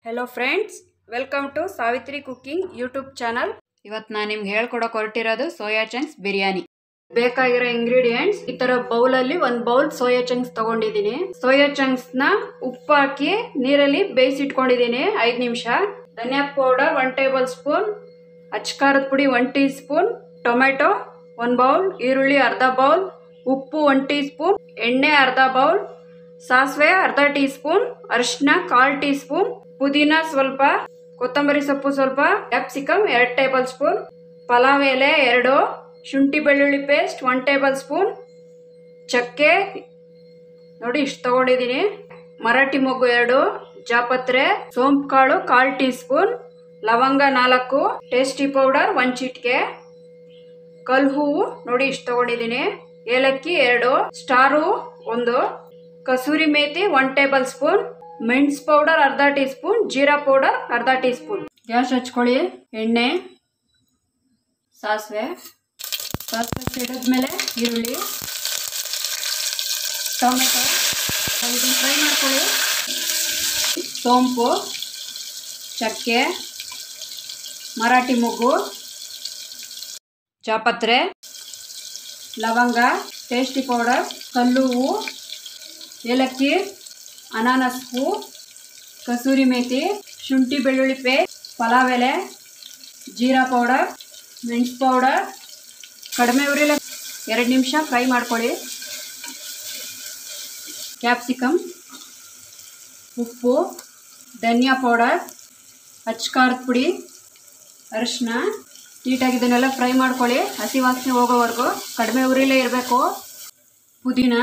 Hello friends welcome to Savitri cooking YouTube channel. ಇವತ್ತು ನಾನು ನಿಮಗೆ ಹೇಳ್ಕೊಡೋಕೆ ಹೊರಟಿರೋದು ಸೋಯಾ ಚಂಕ್ಸ್ ಬಿರಿಯಾನಿ। ಬೇಕಾಗಿರೋ ಇಂಗ್ರೀಡಿಯೆಂಟ್ಸ್ ಈ ತರ ಬೌಲ್ ಅಲ್ಲಿ ಒಂದು ಬೌಲ್ ಸೋಯಾ ಚಂಕ್ಸ್ ತಗೊಂಡಿದ್ದೀನಿ। ಸೋಯಾ ಚಂಕ್ಸ್ ನ ಉಪ್ಪು ಹಾಕಿ ನೀರಲ್ಲಿ ಬೇಯಿಸಿ ಇಟ್ಕೊಂಡಿದ್ದೀನಿ 5 ನಿಮಿಷ। ಧನಿಯಾ ಪೌಡರ್ 1 ಟೇಬಲ್ ಸ್ಪೂನ್, ಅಚ್ಚಕಾರದ ಪುಡಿ 1 ಟೀ ಸ್ಪೂನ್, ಟೊಮೆಟೊ 1 ಬೌಲ್, ಈರುಳ್ಳಿ ಅರ್ಧ ಬೌಲ್, ಉಪ್ಪು 1 ಟೀ ಸ್ಪೂನ್, ಎಣ್ಣೆ ಅರ್ಧ ಬೌಲ್, ಸಾಸಿವೆ ಅರ್ಧ ಟೀ ಸ್ಪೂನ್, ಅರಿಶಿನ 1/4 ಟೀ ಸ್ಪೂನ್, ಪುದೀನ ಸ್ವಲ್ಪ, ಕೊತ್ತಂಬರಿ ಸೊಪ್ಪು ಸ್ವಲ್ಪ, ಕ್ಯಾಪ್ಸಿಕಮ್ 2 ಟೇಬಲ್ ಸ್ಪೂನ್, ಪಲಾವ್ ಎಲೆ 2, ಶುಂಠಿ ಬೆಳ್ಳುಳ್ಳಿ ಪೇಸ್ಟ್ 1 ಟೇಬಲ್ ಸ್ಪೂನ್, ಚಕ್ಕೆ ನೋಡಿ ಇಷ್ಟು ತಗೊಂಡಿದ್ದೀನಿ, ಮರಾಠಿ ಮೊಗ್ಗು 2, ಜಾಪತ್ರೆ, ಸೋಂಪು ಕಾಳು 1/4 ಟೀ ಸ್ಪೂನ್, ಲವಂಗ 4, ಟೇಸ್ಟಿ ಪೌಡರ್ 1 ಚಿಟಿಕೆ, ಕಲ್ ಹೂವು ನೋಡಿ ಇಷ್ಟು ತಗೊಂಡಿದ್ದೀನಿ, ಏಲಕ್ಕಿ 2, star 1, kasuri methi 1 table spoon, ಮೆಣಸು ಪೌಡರ್ ಅರ್ಧ ಟೀ ಸ್ಪೂನ್, ಜೀರಾ ಪೌಡರ್ ಅರ್ಧ ಟೀ ಸ್ಪೂನ್। ಗ್ಯಾಸ್ ಹಚ್ಕೊಳ್ಳಿ, ಎಣ್ಣೆ, ಸಾಸಿವೆ ಸಿಡಿದ್ಮೇಲೆ ಈರುಳ್ಳಿ, ಟೊಮೆಟೊ ಇದನ್ನು ಫ್ರೈ ಮಾಡ್ಕೊಳ್ಳಿ, ಸೋಂಪು, ಚಕ್ಕೆ, ಮರಾಠಿ ಮೊಗ್ಗು, ಜಾಪತ್ರೆ, ಲವಂಗ, ಟೇಸ್ಟಿ ಪೌಡರ್, ಕಲ್ಲು ಹೂವು, ಏಲಕ್ಕಿ, ಅನಾನಸ್ ಹೂ, ಕಸೂರಿ ಮೇಥಿ, ಶುಂಠಿ ಬೆಳ್ಳುಳ್ಳಿ ಪೇಸ್ಟ್, ಪಲಾವ್ ಎಲೆ, ಜೀರಾ ಪೌಡರ್, ಮೆಣಸು ಪೌಡರ್, ಕಡಿಮೆ ಉರಿಯಲ್ಲಿ 2 ನಿಮಿಷ ಫ್ರೈ ಮಾಡ್ಕೊಳ್ಳಿ, ಕ್ಯಾಪ್ಸಿಕಮ್, ಉಪ್ಪು, ಧನಿಯಾ ಪೌಡರ್, ಅಚ್ಚಕಾರದ ಪುಡಿ, ಅರಿಶಿನ ನೀಟಾಗಿ ಇದನ್ನೆಲ್ಲ ಫ್ರೈ ಮಾಡ್ಕೊಳ್ಳಿ, ಹಸಿ ವಾಸನೆ ಹೋಗೋವರೆಗೂ ಕಡಿಮೆ ಉರಿಲೇ ಇರಬೇಕು। ಪುದೀನ,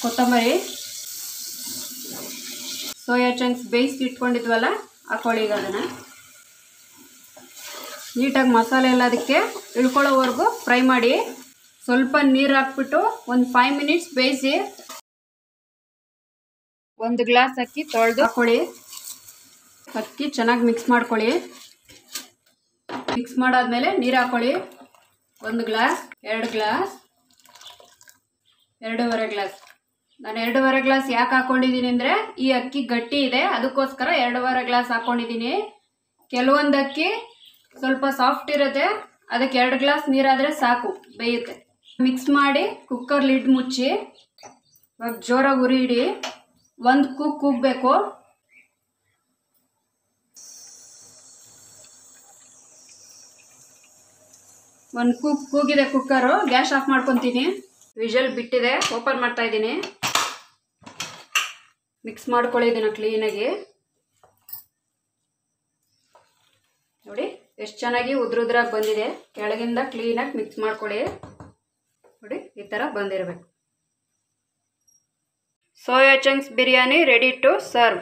ಕೊತ್ತಂಬರಿ, ಸೋಯಾ ಚಂಕ್ಸ್ ಬೇಯಿಸಿ ಇಟ್ಕೊಂಡಿದ್ವಲ್ಲ ಹಾಕೊಳ್ಳಿ, ಈಗ ಅದನ್ನು ನೀಟಾಗಿ ಮಸಾಲೆ ಎಲ್ಲ ಅದಕ್ಕೆ ಇಳ್ಕೊಳ್ಳೋವರೆಗೂ ಫ್ರೈ ಮಾಡಿ। ಸ್ವಲ್ಪ ನೀರು ಹಾಕ್ಬಿಟ್ಟು ಒಂದು 5 ಮಿನಿಟ್ಸ್ ಬೇಯಿಸಿ, 1 ಗ್ಲಾಸ್ ಅಕ್ಕಿ ತೊಳೆದು ಹಾಕೊಳ್ಳಿ, ಅಕ್ಕಿ ಚೆನ್ನಾಗಿ ಮಿಕ್ಸ್ ಮಾಡ್ಕೊಳ್ಳಿ, ಮಿಕ್ಸ್ ಮಾಡಾದ್ಮೇಲೆ ನೀರು ಹಾಕೊಳ್ಳಿ, 1 ಗ್ಲಾಸ್, 2 ಗ್ಲಾಸ್, 2.5 ಗ್ಲಾಸ್। ನಾನು 2.5 ಗ್ಲಾಸ್ ಯಾಕೆ ಹಾಕೊಂಡಿದ್ದೀನಿ ಅಂದರೆ ಈ ಅಕ್ಕಿ ಗಟ್ಟಿ ಇದೆ, ಅದಕ್ಕೋಸ್ಕರ 2.5 ಗ್ಲಾಸ್ ಹಾಕೊಂಡಿದ್ದೀನಿ। ಕೆಲವೊಂದು ಅಕ್ಕಿ ಸ್ವಲ್ಪ ಸಾಫ್ಟ್ ಇರುತ್ತೆ, ಅದಕ್ಕೆ 2 ಗ್ಲಾಸ್ ನೀರಾದರೆ ಸಾಕು, ಬೇಯುತ್ತೆ। ಮಿಕ್ಸ್ ಮಾಡಿ ಕುಕ್ಕರ್ ಲಿಡ್ ಮುಚ್ಚಿ ಇವಾಗ ಜೋರಾಗಿ ಉರಿ ಇಡಿ, 1 ಕೂಗಬೇಕು, ಒಂದು ಕೂಗಿದೆ ಕುಕ್ಕರು, ಗ್ಯಾಸ್ ಆಫ್ ಮಾಡ್ಕೊತೀನಿ, ವಿಷಲ್ ಬಿಟ್ಟಿದೆ, ಓಪನ್ ಮಾಡ್ತಾ ಇದ್ದೀನಿ, ಮಿಕ್ಸ್ ಮಾಡ್ಕೊಳ್ಳಿ ಇದನ್ನು ಕ್ಲೀನಾಗಿ, ನೋಡಿ ಎಷ್ಟು ಚೆನ್ನಾಗಿ ಉದ್ರಾಗಿ ಬಂದಿದೆ, ಕೆಳಗಿಂದ ಕ್ಲೀನಾಗಿ ಮಿಕ್ಸ್ ಮಾಡ್ಕೊಳ್ಳಿ, ನೋಡಿ ಈ ಥರ ಬಂದಿರಬೇಕು। Soya chunks biryani ready to serve.